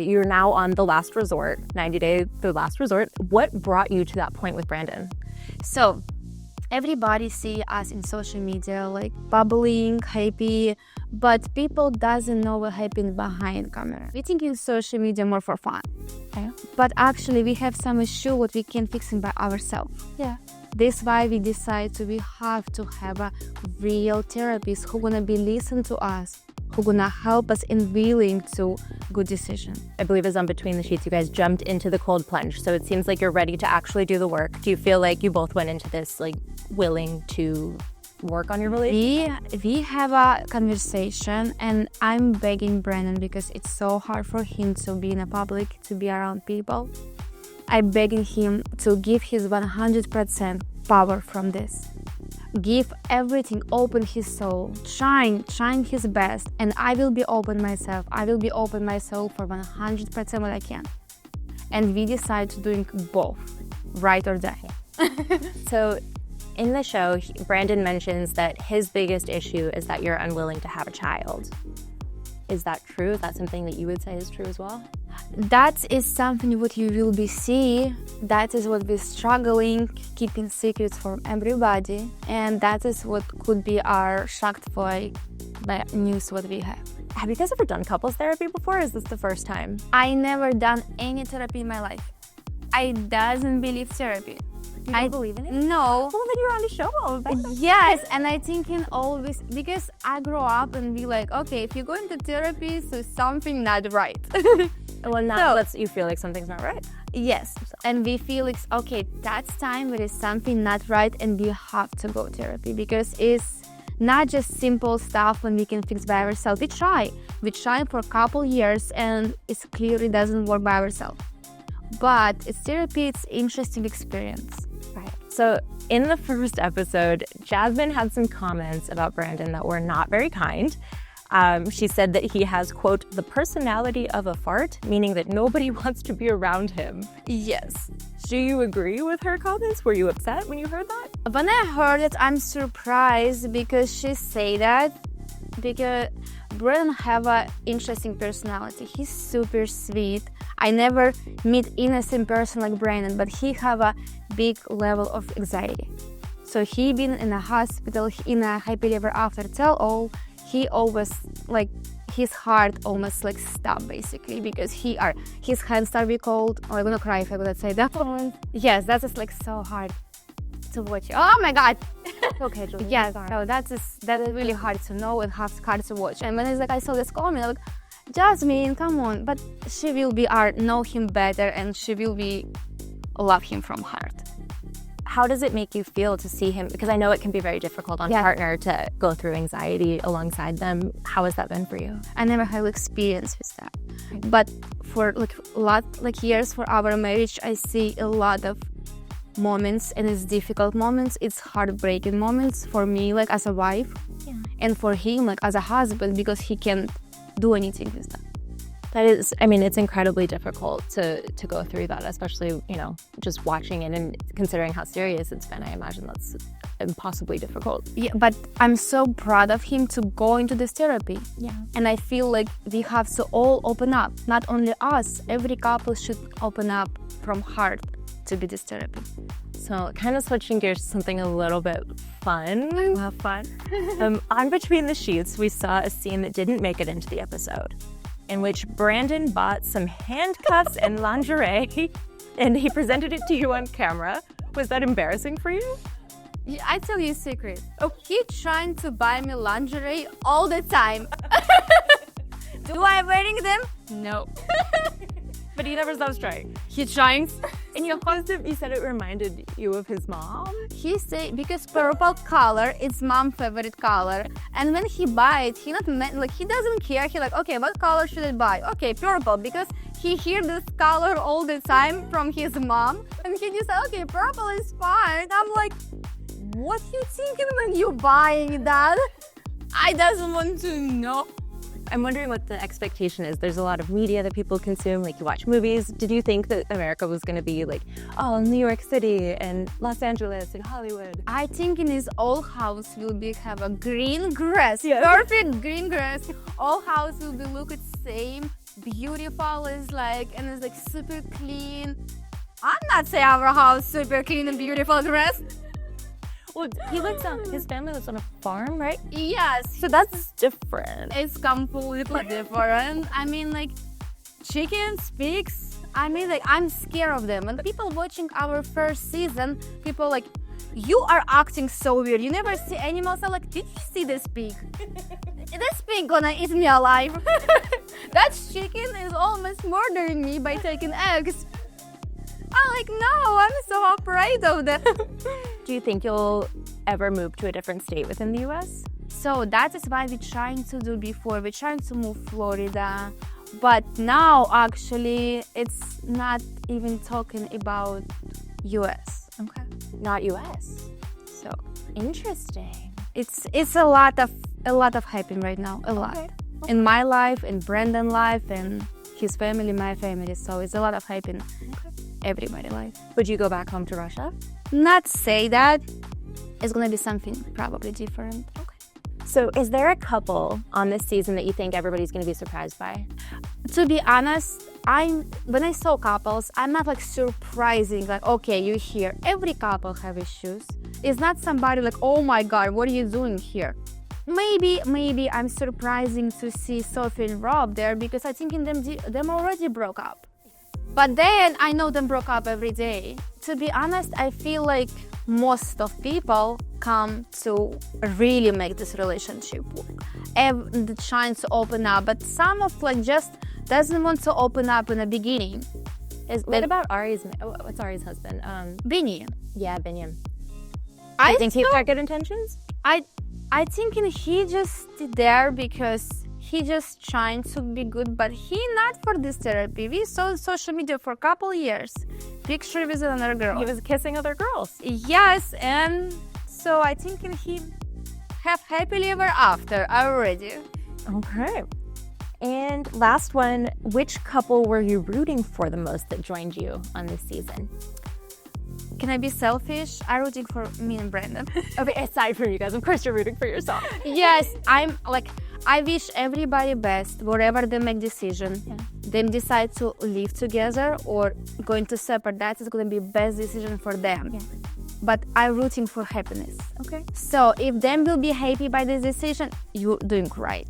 You're now on the last resort, 90-day, the last resort. What brought you to that point with Brandon? So everybody see us in social media like bubbling, happy, but people doesn't know what happened behind camera. We think in social media more for fun. Okay. But actually we have some issue what we can fix it by ourselves. Yeah. That's why we decide we have to have a real therapist who gonna be listen to us, who gonna help us in willing to good decision. I believe as on Between the Sheets, you guys jumped into the cold plunge. So it seems like you're ready to actually do the work. Do you feel like you both went into this like willing to work on your relationship? We have a conversation, and I'm begging Brandon because it's so hard for him to be in a public, to be around people. I'm begging him to give his 100% power from this. Give everything, open his soul, trying his best, and I will be open myself. I will be open my soul for 100% what I can. And we decide to doing both, right or die. So in the show, Brandon mentions that his biggest issue is that you're unwilling to have a child. Is that true? Is that something that you would say is true as well? That is something what you will be see. That is what we're struggling, keeping secrets from everybody. And that is what could be our shocked by news what we have. Have you guys ever done couples therapy before, or is this the first time? I never done any therapy in my life. I doesn't believe therapy. You don't believe in it? No. Well, then you're on the show all of that. Yes, and I think in always, because I grow up and be like, okay, if you go into therapy, so something not right. Well, now you feel like something's not right. Yes, and we feel like, okay, that's time there is something not right and we have to go therapy because it's not just simple stuff when we can fix by ourselves. We try for a couple years and it clearly doesn't work by ourselves. But it's therapy, it's interesting experience. Right. So in the first episode, Jasmine had some comments about Brandon that were not very kind. She said that he has, quote, the personality of a fart, meaning that nobody wants to be around him. Yes. Do you agree with her comments? Were you upset when you heard that? When I heard it, I'm surprised because she say that because Brandon have an interesting personality. He's super sweet. I never meet innocent person like Brandon, but he have a big level of anxiety. So he been in a hospital, in a happily ever after tell-all. He always, like, his heart almost like stop basically because his hands start be cold. Oh, I'm gonna cry if I would say that one. Yes, that's just like so hard to watch. Oh my God. Okay, Julia. Yes, no, that is really hard to know and hard to watch. And when it's like I saw this comment, I'm like, Jasmine, come on. But she will be know him better and she will be love him from heart. How does it make you feel to see him? Because I know it can be very difficult on a partner to go through anxiety alongside them. How has that been for you? I never had experience with that. But for years for our marriage, I see a lot of moments, and it's difficult moments. It's heartbreaking moments for me, like as a wife, and for him, like as a husband, because he can't do anything with that. That is, I mean, it's incredibly difficult to go through that, especially, just watching it and considering how serious it's been. I imagine that's impossibly difficult. Yeah, but I'm so proud of him to go into this therapy. Yeah. And I feel like we have to all open up, not only us, every couple should open up from heart to be this therapy. So kind of switching gears to something a little bit fun. Have fun. On Between the Sheets, we saw a scene that didn't make it into the episode, in which Brandon bought some handcuffs and lingerie, and he presented it to you on camera. Was that embarrassing for you? Yeah, I tell you a secret. Oh, he trying to buy me lingerie all the time. Do I wearing them? No. But he never stops trying. He trying. And you said it reminded you of his mom? He say because purple color is mom's favorite color, and when he buy it, he doesn't care. He like, okay, what color should I buy? Okay, purple, because he hear this color all the time from his mom, and he just say, okay, purple is fine. I'm like, what you thinking when you buying that? I doesn't want to know. I'm wondering what the expectation is. There's a lot of media that people consume, like you watch movies. Did you think that America was going to be like, oh, New York City and Los Angeles and Hollywood? I think in his old house will have a green grass, perfect green grass. All house will be look at same, beautiful, is like, and it's like super clean. I'm not saying our house super clean and beautiful dress. Well, his family lives on a farm, right? Yes, So that's different. it's completely different. I mean, like, chickens, pigs. I mean, like, I'm scared of them. And people watching our first season, people like, you are acting so weird. You never see animals. I'm like, did you see this pig? This pig gonna eat me alive. That chicken is almost murdering me by taking eggs. I'm like, no, I'm so afraid of them. Do you think you'll ever move to a different state within the U.S.? So that is what we're trying to do before. We're trying to move Florida. But now, actually, it's not even talking about US. Okay. Not U.S. So Interesting. it's a lot of happening right now. A lot. Okay. In my life, in Brandon's life, and his family, my family. So it's a lot of happening. Everybody's life. Would you go back home to Russia? Not say that. It's gonna be something probably different. So is there a couple on this season that you think everybody's going to be surprised by? To be honest, when I saw couples, I'm not like surprising, like, okay, you're here. Every couple have issues. It's not somebody like, oh my God, what are you doing here? Maybe I'm surprising to see Sophie and Rob there because I think them already broke up. But then I know them broke up every day. To be honest, I feel like most of people come to really make this relationship work and trying to open up, but some of like just doesn't want to open up in the beginning. What about what's Ari's husband? Vinny. Yeah, Binyam. I think he's got good intentions? I think he just there because he just trying to be good, but he not for this therapy. We saw social media for a couple years. Picture with another girl. He was kissing other girls. Yes, and so I think he have happily ever after already. Okay. And last one, which couple were you rooting for the most that joined you on this season? Can I be selfish? I'm rooting for me and Brandon. Okay, aside from you guys, of course you're rooting for yourself. Yes, I wish everybody best, wherever they make decision. Yeah. Them decide to live together or going to separate, that is going to be best decision for them. Yeah. But I'm rooting for happiness. Okay. So if them will be happy by this decision, you're doing right.